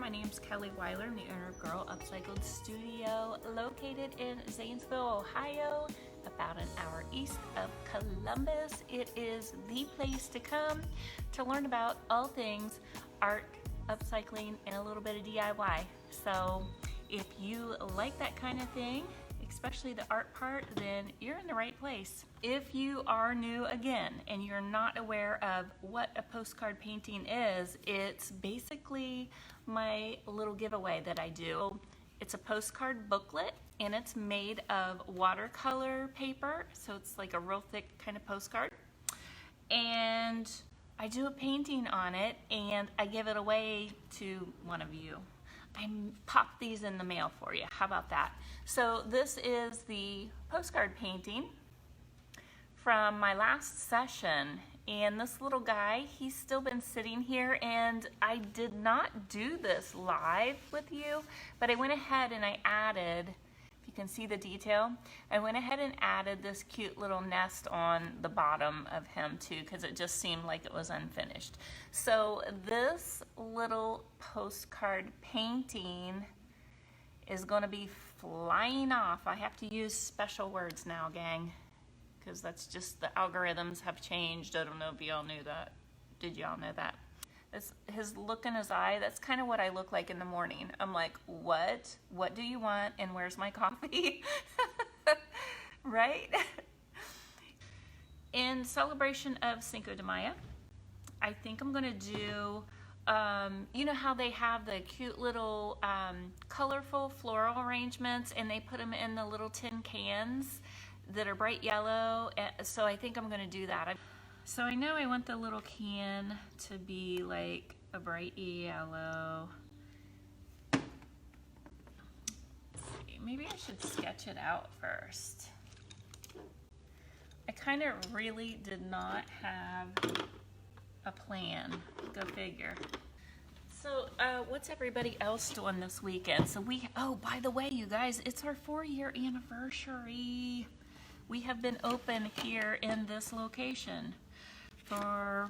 My name's Kelly Weiler. I'm the owner of Girl Upcycled Studio, located in Zanesville, Ohio, about an hour east of Columbus. It is the place to come to learn about all things art, upcycling, and a little bit of DIY. So if you like that kind of thing, especially the art part, then you're in the right place. If you are new again and you're not aware of what a postcard painting is, it's basically my little giveaway that I do. It's a postcard booklet and it's made of watercolor paper, so it's like a real thick kind of postcard. And I do a painting on it and I give it away to one of you. I pop these in the mail for you. How about that? So this is the postcard painting from my last session, and this little guy, he's still been sitting here, and I did not do this live with you, but I went ahead and I added, if you can see the detail, I went ahead and added this cute little nest on the bottom of him too, because it just seemed like it was unfinished. So this little postcard painting is going to be flying off. I have to use special words now, gang, because that's just, the algorithms have changed. I don't know if y'all knew that. Did y'all know that? It's his look in his eye, that's kind of what I look like in the morning. I'm like, what? What do you want? And where's my coffee? Right? In celebration of Cinco de Mayo, I think I'm gonna do, you know how they have the cute little colorful floral arrangements and they put them in the little tin cans that are bright yellow? So I think I'm gonna do that. So I know I want the little can to be like a bright yellow. Let's see, maybe I should sketch it out first. I kind of really did not have a plan, go figure. So what's everybody else doing this weekend? So oh, by the way, you guys, it's our 4-year anniversary. We have been open here in this location for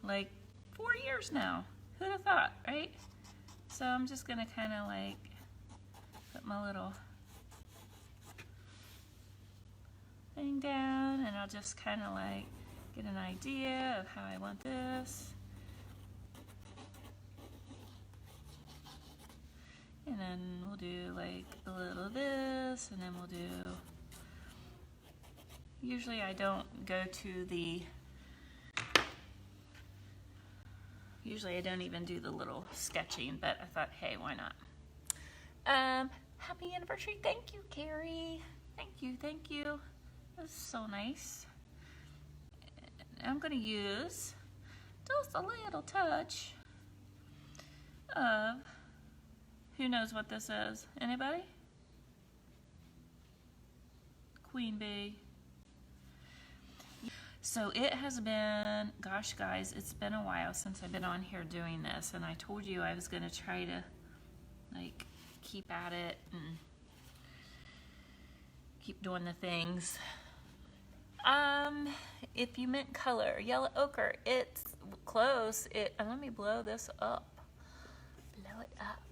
like 4 years now. Who'd have thought, right? So I'm just gonna kind of like put my little thing down and I'll just kind of like get an idea of how I want this. And then we'll do like a little of this, and then we'll do, usually I don't go to the, usually I don't even do the little sketching, but I thought, hey, why not? Happy anniversary. Thank you, Carrie. Thank you, thank you. This is so nice. And I'm gonna use just a little touch of, who knows what this is? Anybody? Queen bee. So it has been, gosh guys, it's been a while since I've been on here doing this, and I told you I was gonna try to like keep at it and keep doing the things. If you meant color, yellow ochre, it's close. Let me blow this up. Blow it up.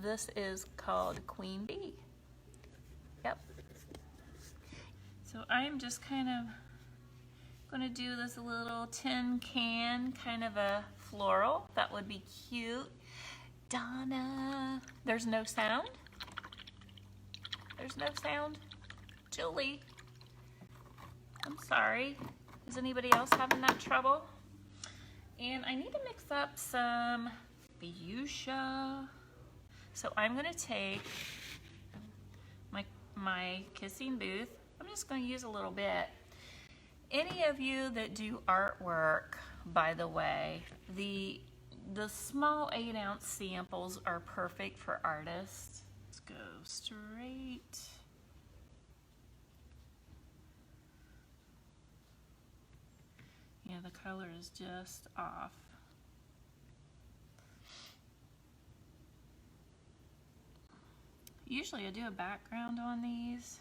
This is called Queen Bee. Yep. So I'm just kind of going to do this little tin can, kind of a floral. That would be cute. Donna. There's no sound? There's no sound? Julie. I'm sorry. Is anybody else having that trouble? And I need to mix up some fuchsia. So I'm going to take my kissing booth. I'm just going to use a little bit. Any of you that do artwork, by the way, the small 8-ounce samples are perfect for artists. Let's go straight. Yeah, the color is just off. Usually I do a background on these.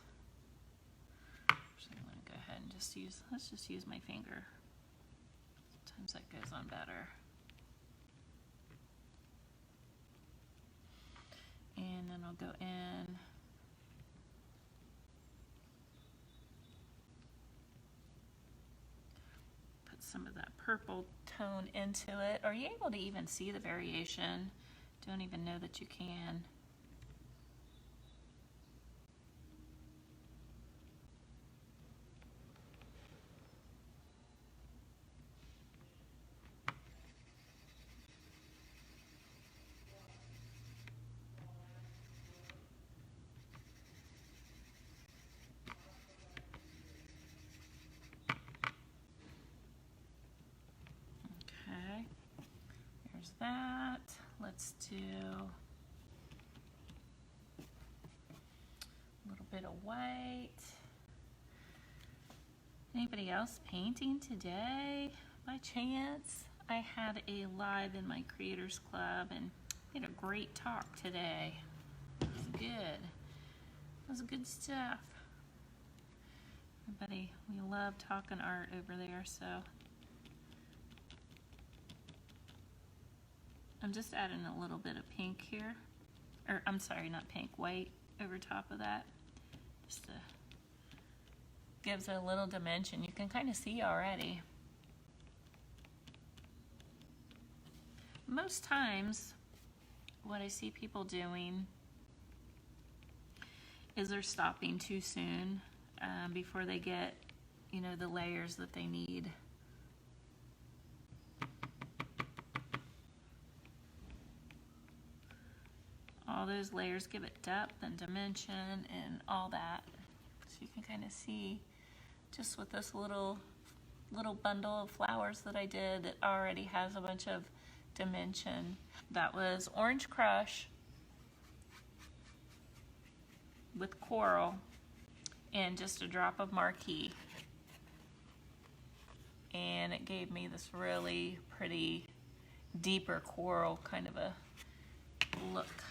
Actually, I'm going to go ahead and just use, let's just use my finger. Sometimes that goes on better. go in. Put some of that purple tone into it. Are you able to even see the variation? Don't even know that you can. Okay, there's that. Let's do a little bit of white. Anybody else painting today by chance? I had a live in my creators club and we had a great talk today. It was good. It was good stuff. Everybody, we love talking art over there, so I'm just adding a little bit of pink here. Or I'm sorry, not pink, white over top of that. Just to gives it a little dimension. You can kind of see already. Most times, what I see people doing is they're stopping too soon before they get, you know, the layers that they need. All those layers give it depth and dimension and all that. So you can kind of see just with this little bundle of flowers that I did, it already has a bunch of dimension. That was Orange Crush with coral and just a drop of marquee. And it gave me this really pretty, deeper coral kind of a look.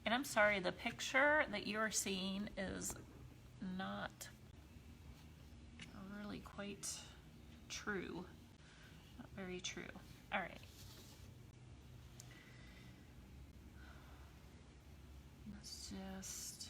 And I'm sorry, the picture that you're seeing is not really quite true. Not very true. All right. Let's just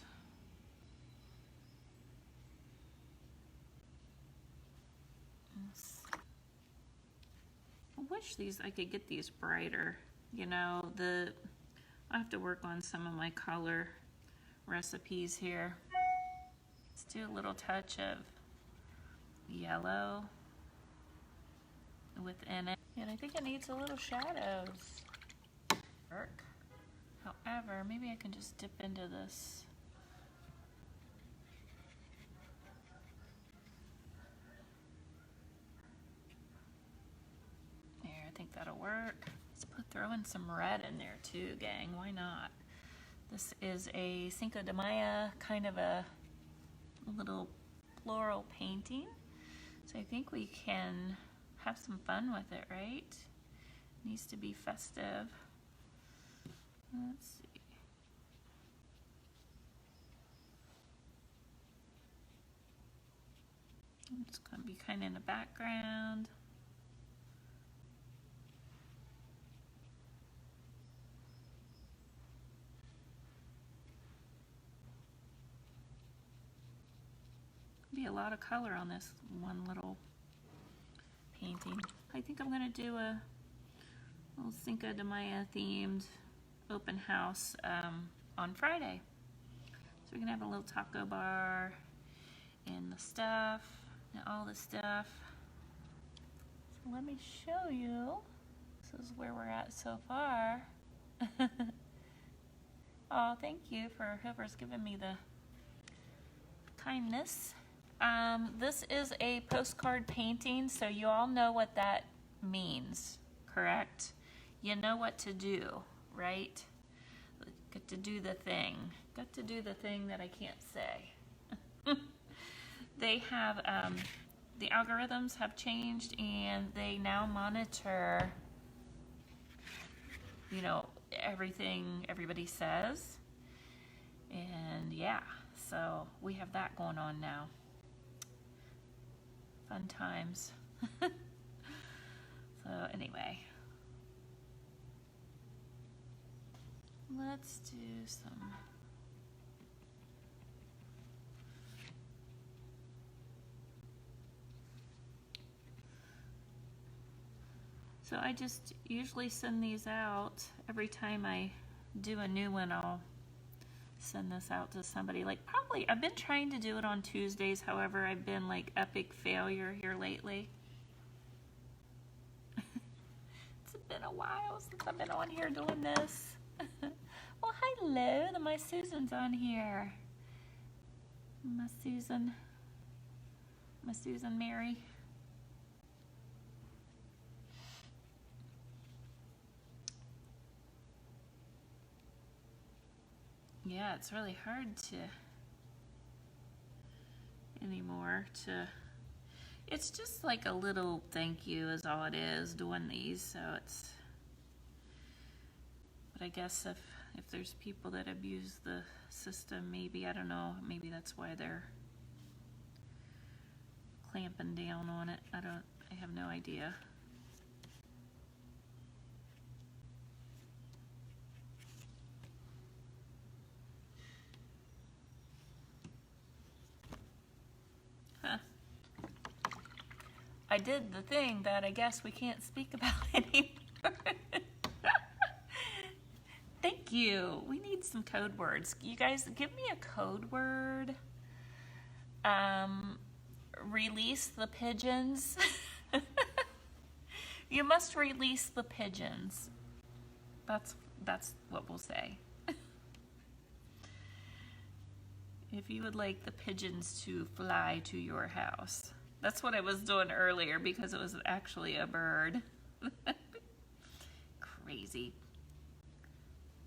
I wish I could get these brighter. You know, I have to work on some of my color recipes here. Let's do a little touch of yellow within it. And I think it needs a little shadows. Work. However, maybe I can just dip into this. There, I think that'll work. Let's throw in some red in there too, gang. Why not? This is a Cinco de Mayo, kind of a little floral painting. So I think we can have some fun with it, right? It needs to be festive. Let's see. It's going to be kind of in the background. Be a lot of color on this one little painting. I think I'm going to do a little Cinco de Mayo themed open house on Friday. So we're going to have a little taco bar and the stuff and all the stuff. So let me show you. This is where we're at so far. Oh, thank you for whoever's given me the kindness. This is a postcard painting, so you all know what that means, correct? You know what to do, right? Get to do the thing. Got to do the thing that I can't say. They have, the algorithms have changed and they now monitor, you know, everything everybody says. And yeah, so we have that going on now. Fun times. So anyway, let's do some So I just usually send these out every time I do a new one. I'll send this out to somebody. Like, probably I've been trying to do it on Tuesdays, however I've been like epic failure here lately. It's been a while since I've been on here doing this. Well, hello, my Susan's on here. My Susan Mary. Yeah, it's really hard to anymore to, it's just like a little thank you is all it is doing these. So it's, but I guess if there's people that abuse the system, maybe, I don't know, maybe that's why they're clamping down on it. I have no idea. Huh. I did the thing that I guess we can't speak about anymore. Thank you. We need some code words. You guys, give me a code word. Release the pigeons. You must release the pigeons. That's what we'll say. If you would like the pigeons to fly to your house. That's what I was doing earlier because it was actually a bird. Crazy.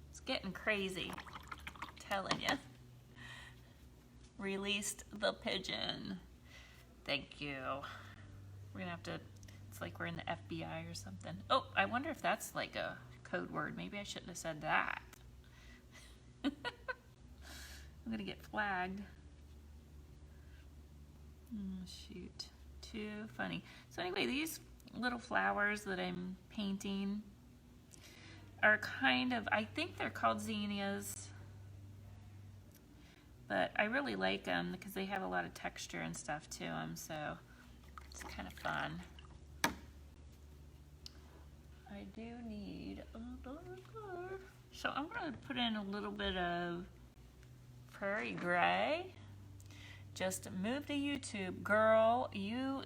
It's getting crazy. I'm telling you. Released the pigeon. Thank you. We're gonna have to, it's like we're in the FBI or something. Oh, I wonder if that's like a code word. Maybe I shouldn't have said that. I'm gonna get flagged. Shoot, too funny. So anyway, these little flowers that I'm painting are kind of, I think they're called zinnias, but I really like them because they have a lot of texture and stuff to them, so it's kind of fun. I do need, so I'm going to put in a little bit of prairie gray. Just moved to YouTube. Girl,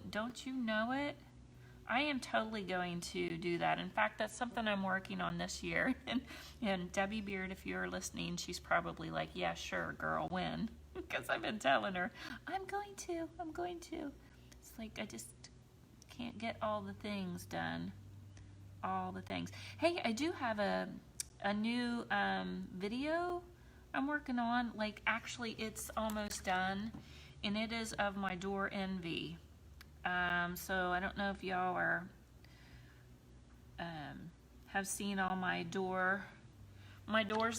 don't you know it? I am totally going to do that. In fact, that's something I'm working on this year. And Debbie Beard, if you're listening, she's probably like, yeah, sure, girl, when? Because I've been telling her, I'm going to. It's like I just can't get all the things done. All the things. Hey, I do have a new video I'm working on. Like, actually, it's almost done. And it is of my door envy. So I don't know if y'all are have seen all my doors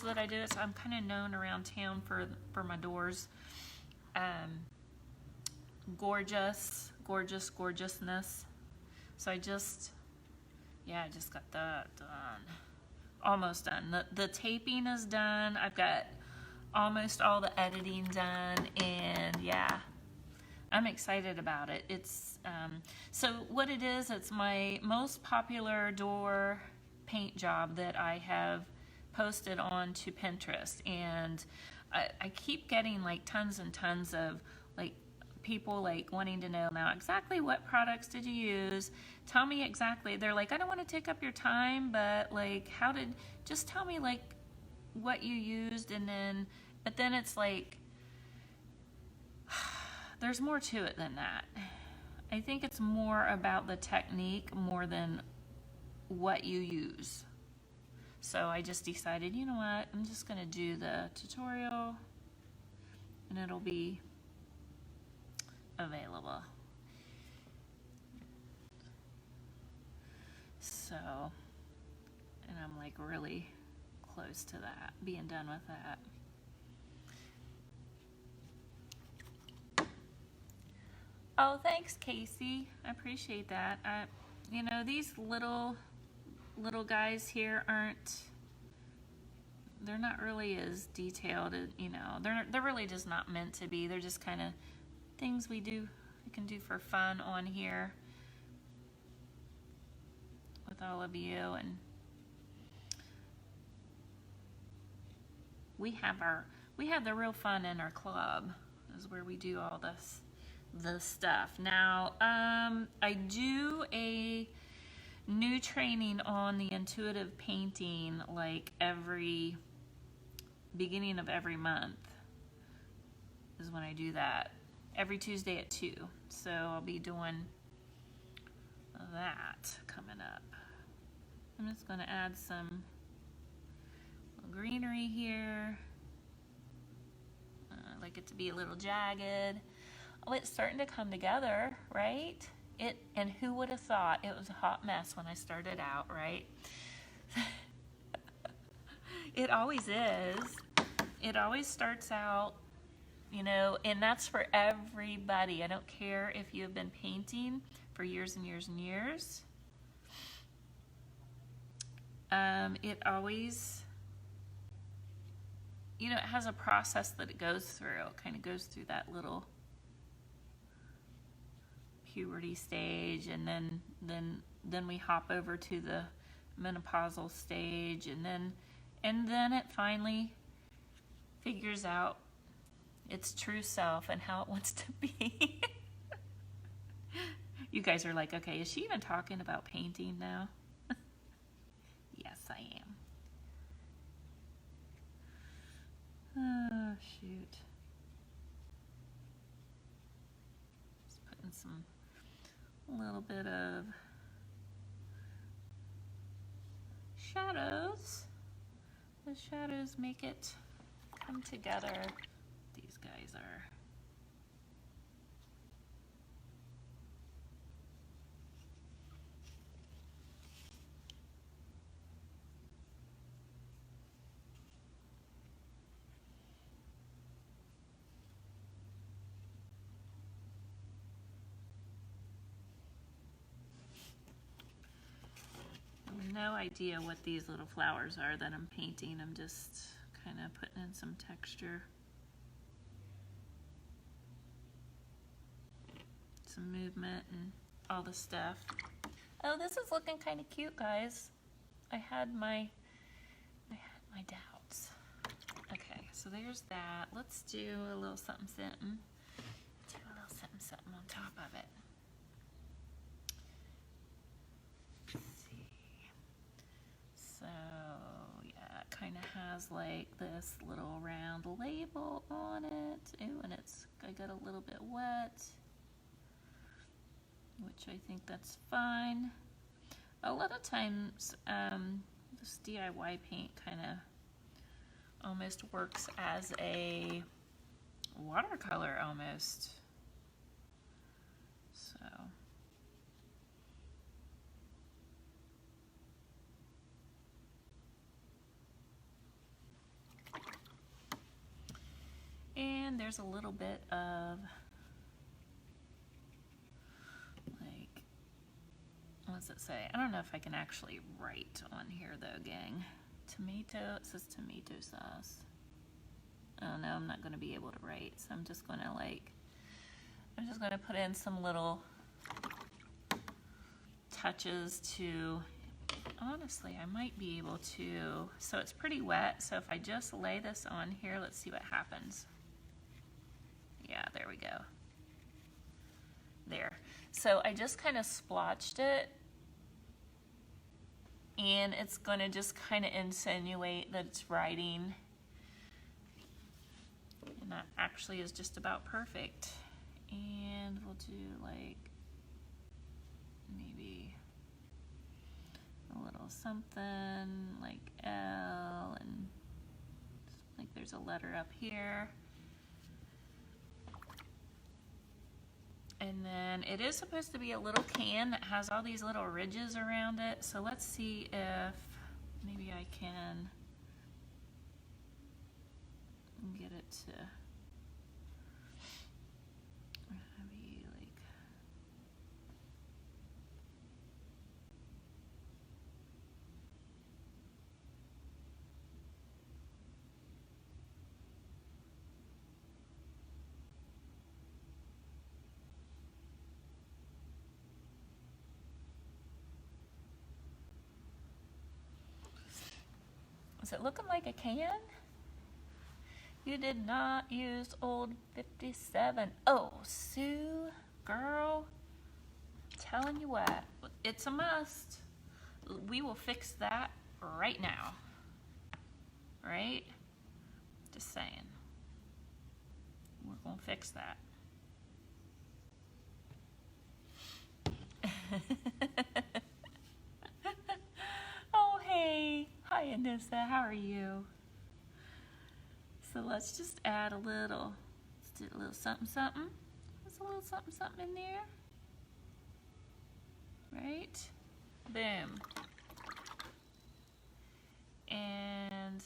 that I do. So I'm kind of known around town for my doors. Gorgeousness. So I just got that done. Almost done. The taping is done. I've got almost all the editing done, and yeah, I'm excited about it. It's so what it is, it's my most popular door paint job that I have posted on to Pinterest, and I keep getting like tons and tons of like people like wanting to know now exactly what products did you use. Tell me exactly. They're like, I don't want to take up your time, but like, just tell me like what you used, but then it's like, there's more to it than that. I think it's more about the technique more than what you use. So I just decided, you know what, I'm just gonna do the tutorial and it'll be available. So, and I'm like really close to that, being done with that. Oh, thanks, Casey. I appreciate that. You know, these little guys here they're not really as detailed, you know, they're really just not meant to be. They're just kind of things we can do for fun on here with all of you, and we have the real fun in our club, is where we do all the stuff. Now, I do a new training on the intuitive painting like every beginning of every month is when I do that, every Tuesday at 2. So I'll be doing that coming up. I'm just going to add some greenery here. I like it to be a little jagged. Oh, it's starting to come together, right? And who would have thought it was a hot mess when I started out, right? It always is. It always starts out, you know, and that's for everybody. I don't care if you have been painting for years and years and years. It always, you know, it has a process that it goes through. It kind of goes through that little puberty stage, and then we hop over to the menopausal stage, and then it finally figures out its true self and how it wants to be. You guys are like, okay, is she even talking about painting now? Yes, I am. Oh, shoot. Just putting a little bit of shadows. The shadows make it come together. These guys are. No idea what these little flowers are that I'm painting. I'm just kind of putting in some texture, some movement, and all the stuff. Oh, this is looking kind of cute, guys. I had my doubts. Okay, so there's that. Let's do a little something something. Do a little something something on top of it. So yeah, it kind of has like this little round label on it. Ooh, and I got a little bit wet, which I think that's fine. A lot of times this DIY paint kind of almost works as a watercolor almost. So and there's a little bit of like, what's it say? I don't know if I can actually write on here though, gang. Tomato, it says tomato sauce. Oh no, I'm not going to be able to write, so I'm just going to put in some little touches to, honestly, I might be able to, so it's pretty wet, so if I just lay this on here, let's see what happens. Yeah, there we go. There. So I just kind of splotched it, and it's going to just kind of insinuate that it's writing, and that actually is just about perfect. And we'll do like maybe a little something like L, and like there's a letter up here. And then it is supposed to be a little can that has all these little ridges around it. So let's see if maybe I can get it to be like, Is it looking like a can? You did not use old 57. Oh, Sue, girl, telling you what, it's a must. We will fix that right now. Right? Just saying. We're going to fix that. Oh, hey. Hi, Anissa. How are you? So let's just add a little, let's do a little something, something. There's a little something, something in there. Right? Boom. And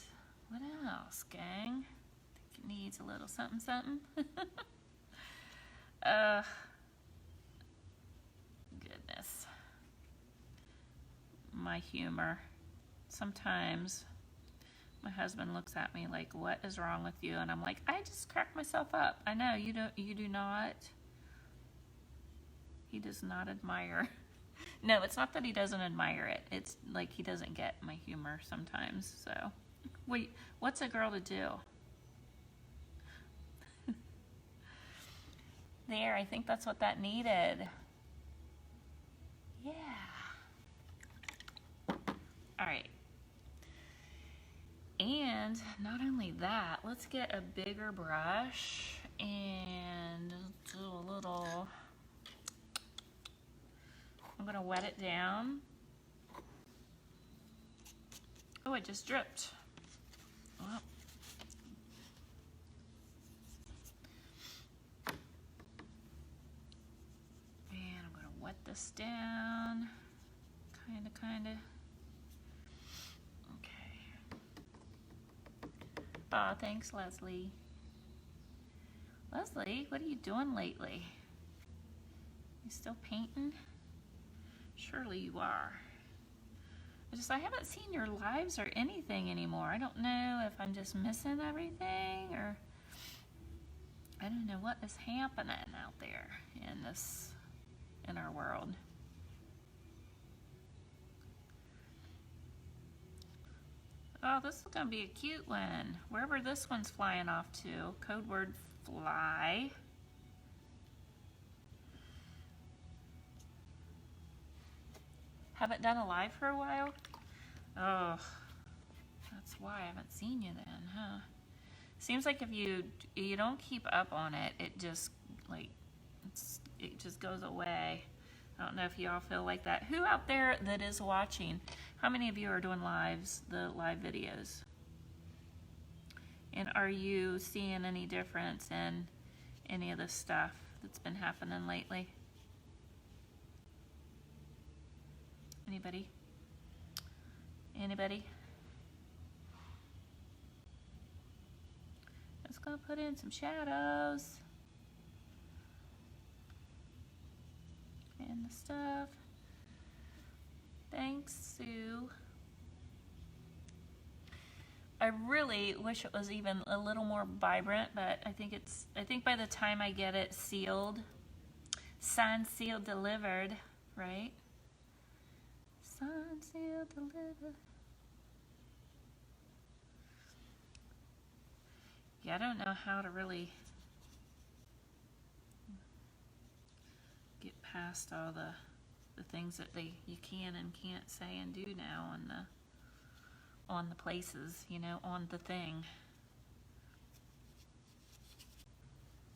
what else, gang? I think it needs a little something, something. Goodness. My humor. Sometimes my husband looks at me like, what is wrong with you? And I'm like, I just crack myself up. I know, you do not. He does not admire. No, it's not that he doesn't admire it. It's like he doesn't get my humor sometimes. So, wait, what's a girl to do? There, I think that's what that needed. Yeah. All right. And not only that, let's get a bigger brush and do a little, I'm gonna wet it down. Oh, it just dripped. Well. And I'm gonna wet this down, kinda. Aw, thanks, Leslie. Leslie, what are you doing lately? You still painting? Surely you are. I haven't seen your lives or anything anymore. I don't know if I'm just missing everything or I don't know what is happening out there in our world. Oh, this is gonna be a cute one. Wherever this one's flying off to, code word fly. Haven't done a live for a while? Oh, that's why I haven't seen you then, huh? Seems like if you don't keep up on it, it just goes away. I don't know if y'all feel like that. Who out there that is watching? How many of you are doing lives, the live videos? And are you seeing any difference in any of the stuff that's been happening lately? Anybody? Anybody? Just gonna put in some shadows. And the stuff. Thanks, Sue. I really wish it was even a little more vibrant, but I think by the time I get it sealed, signed, sealed, delivered, right? Signed, sealed, delivered. Yeah, I don't know how to really get past all the things that you can and can't say and do now on the places, on the thing.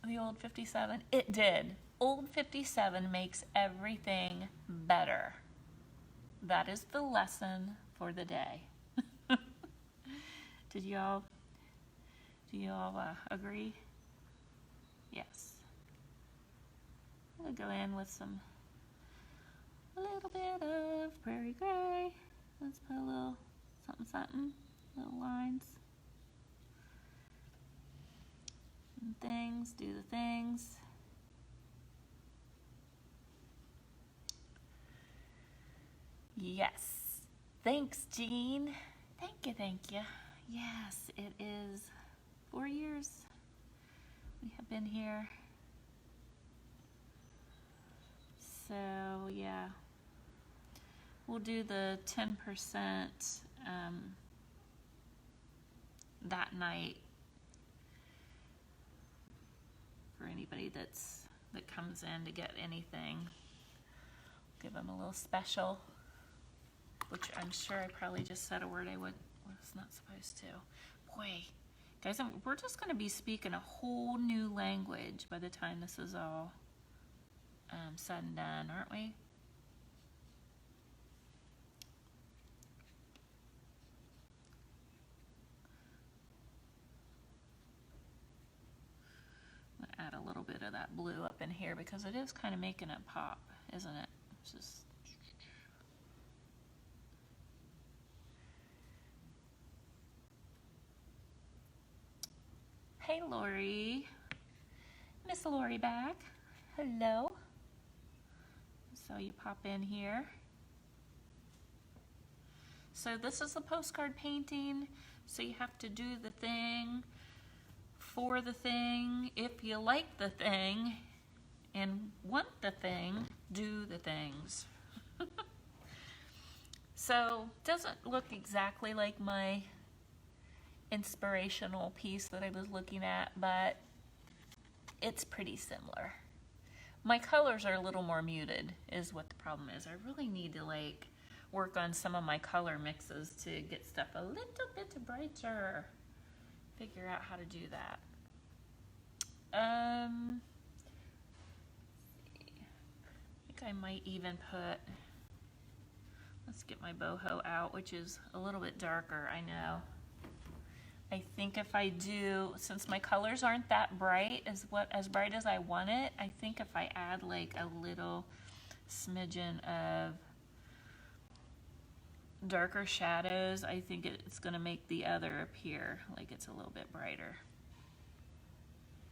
The old 57, it did. Old 57 makes everything better. That is the lesson for the day. Do y'all agree? Yes. I'm gonna go in with a little bit of prairie gray. Let's put a little something, little lines and things, do the things. Yes. Thanks, Jean. Thank you. Yes, it is 4 years we have been here. So, yeah. We'll do the 10% that night for anybody that comes in to get anything. Give them a little special, which I'm sure I probably just said a word I was not supposed to. Boy, guys, we're just going to be speaking a whole new language by the time this is all said and done, aren't we? I'm going to add a little bit of that blue up in here because it is kind of making it pop, isn't it? It's just... Hey, Lori. Miss Lori back. Hello. So you pop in here. So this is the postcard painting. So you have to do the thing for the thing. If you like the thing and want the thing, do the things. So doesn't look exactly like my inspirational piece that I was looking at, but it's pretty similar. My colors are a little more muted is what the problem is. I really need to like work on some of my color mixes to get stuff a little bit brighter. Figure out how to do that. I think I might even put, let's get my boho out, which is a little bit darker, I know. I think if I do, since my colors aren't that bright, as bright as I want it, I think if I add like a little smidgen of darker shadows, I think it's going to make the other appear like it's a little bit brighter.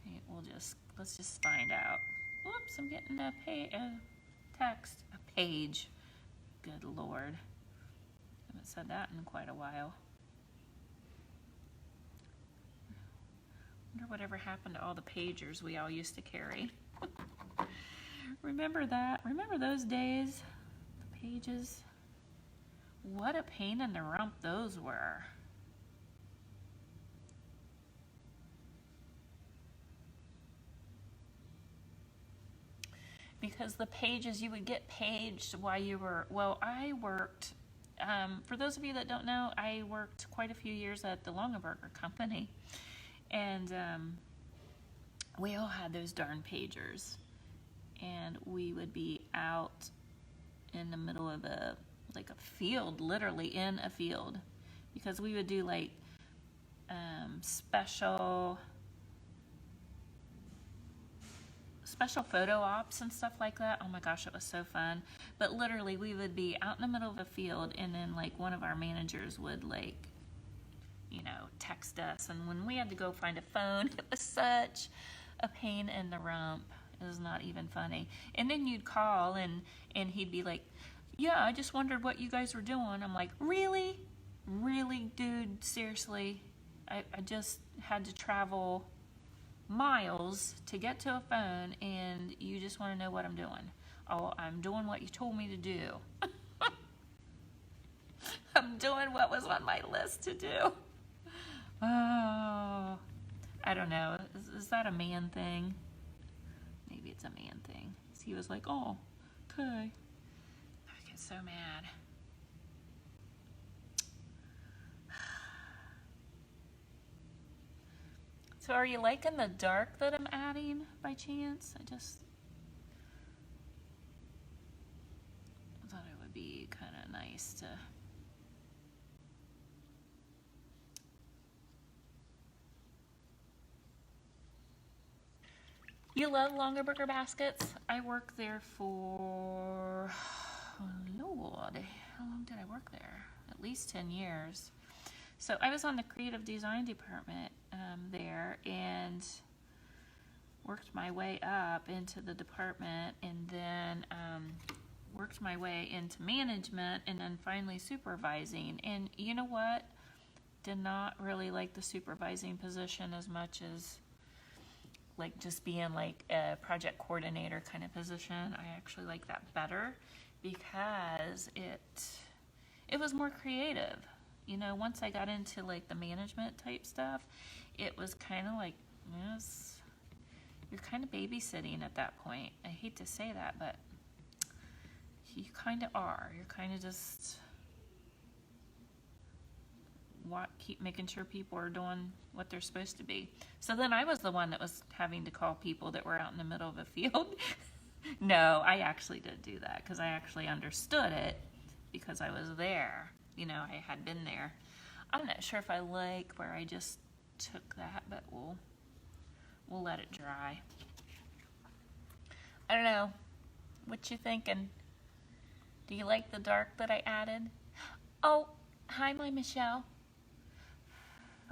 Okay, let's just find out. Whoops, I'm getting a text, a page. Good Lord. I haven't said that in quite a while. Wonder whatever happened to all the pagers we all used to carry. Remember that? Remember those days? The pages? What a pain in the rump those were. Because the pages, you would get paged while you were, well, I worked, for those of you that don't know, I worked quite a few years at the Longaberger Company. And we all had those darn pagers, and we would be out in the middle of a field, literally in a field, because we would do like special photo ops and stuff like that. Oh my gosh, it was so fun. But literally we would be out in the middle of a field, and then like one of our managers would like, you know, text us, and when we had to go find a phone, it was such a pain in the rump. It was not even funny. And then you'd call, and he'd be like, yeah, I just wondered what you guys were doing. I'm like, really? Really, dude, seriously? I just had to travel miles to get to a phone, and you just want to know what I'm doing. Oh, I'm doing what you told me to do. I'm doing what was on my list to do. Oh, I don't know. Is that a man thing? Maybe it's a man thing. He was like, oh, okay. I get so mad. So are you liking the dark that I'm adding by chance? I just thought it would be kind of nice to... You love Longaberger baskets? I worked there for, oh Lord, how long did I work there? At least 10 years. So I was on the creative design department there, and worked my way up into the department, and then worked my way into management, and then finally supervising. And you know what? Did not really like the supervising position as much as like just being like a project coordinator kind of position. I actually like that better because it was more creative. you know, once I got into like the management type stuff, it was kind of like, yes, you're kind of babysitting at that point. I hate to say that, but you kind of are. You're kind of just keep making sure people are doing what they're supposed to be. So then I was the one that was having to call people that were out in the middle of a field. No, I actually did do that because I actually understood it because I was there. You know, I had been there. I'm not sure if I like where I just took that, but we'll let it dry. I don't know. What you thinking? Do you like the dark that I added? Oh, hi, my Michelle.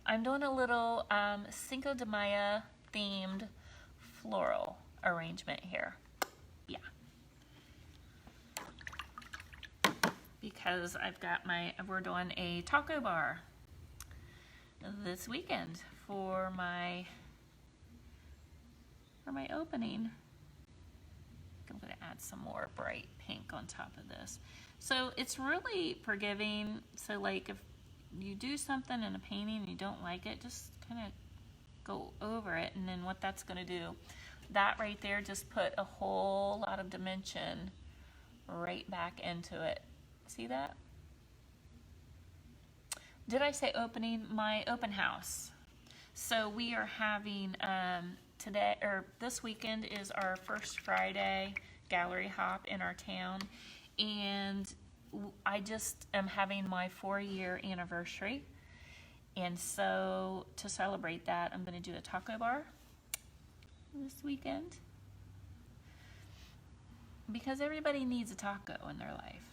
I'm doing a little Cinco de Mayo themed floral arrangement here. Yeah. Because we're doing a taco bar this weekend for my opening. I'm going to add some more bright pink on top of this. So it's really forgiving. So like if you do something in a painting and you don't like it, just kind of go over it. And then what that's going to do, that right there just put a whole lot of dimension right back into it. See that? Did I say opening? My open house. So we are having today, or this weekend is our first Friday gallery hop in our town, and I just am having my 4-year anniversary, and so to celebrate that, I'm going to do a taco bar this weekend because everybody needs a taco in their life,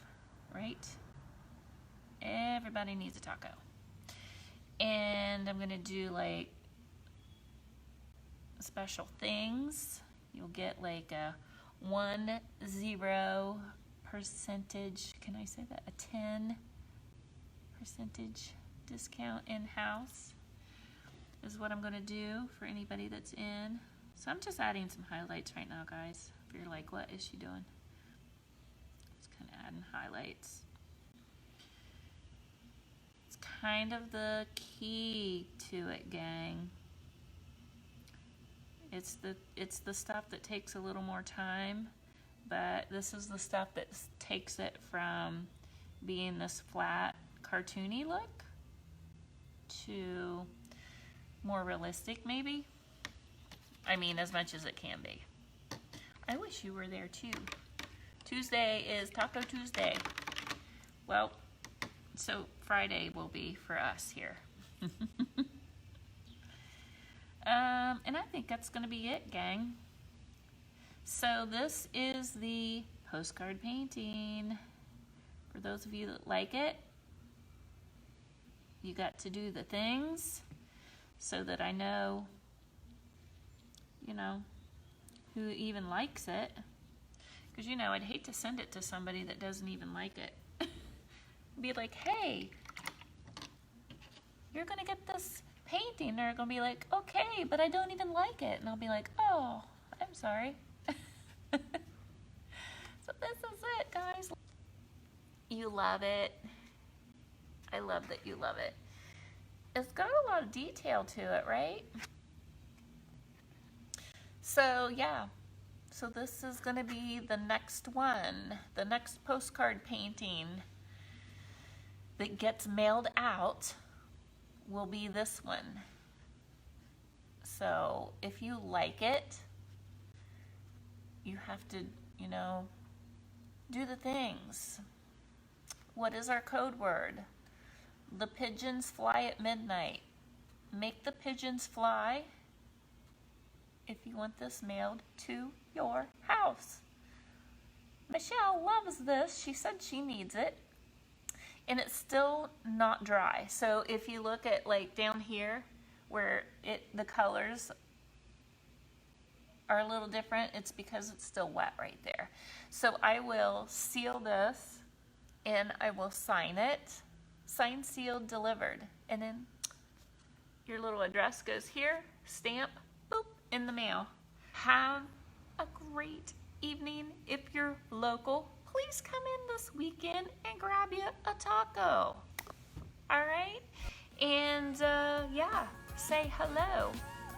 right? Everybody needs a taco. And I'm going to do like special things. You'll get like a 10%, can I say that? A 10% discount in-house is what I'm going to do for anybody that's in. So I'm just adding some highlights right now, guys. If you're like, what is she doing? Just kind of adding highlights. It's kind of the key to it, gang. It's the stuff that takes a little more time, but this is the stuff that takes it from being this flat, cartoony look to more realistic, maybe. I mean, as much as it can be. I wish you were there too. Tuesday is Taco Tuesday. Well, so Friday will be for us here. And I think that's going to be it, gang. So this is the postcard painting. For those of you that like it, you got to do the things so that I know, you know, who even likes it. Because, you know, I'd hate to send it to somebody that doesn't even like it. Be like, hey, you're going to get this painting. They're going to be like, okay, but I don't even like it. And I'll be like, oh, I'm sorry. So this is it, guys. You love it. I love that you love it. It's got a lot of detail to it, right? So yeah, so this is going to be the next one, the next postcard painting that gets mailed out will be this one. So if you like it, you have to, you know, do the things. What is our code word? The pigeons fly at midnight. Make the pigeons fly if you want this mailed to your house. Michelle loves this. She said she needs it. And it's still not dry. So if you look at like down here where the colors are a little different, it's because it's still wet right there. So I will seal this and I will sign it. Signed, sealed, delivered. And then your little address goes here, stamp, boop, in the mail. Have a great evening. If you're local, please come in this weekend and grab you a taco. All right? And yeah, say hello.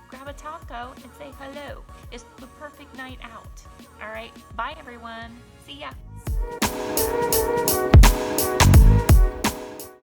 Grab a taco and say hello. It's the perfect night out. All right, bye everyone. See ya.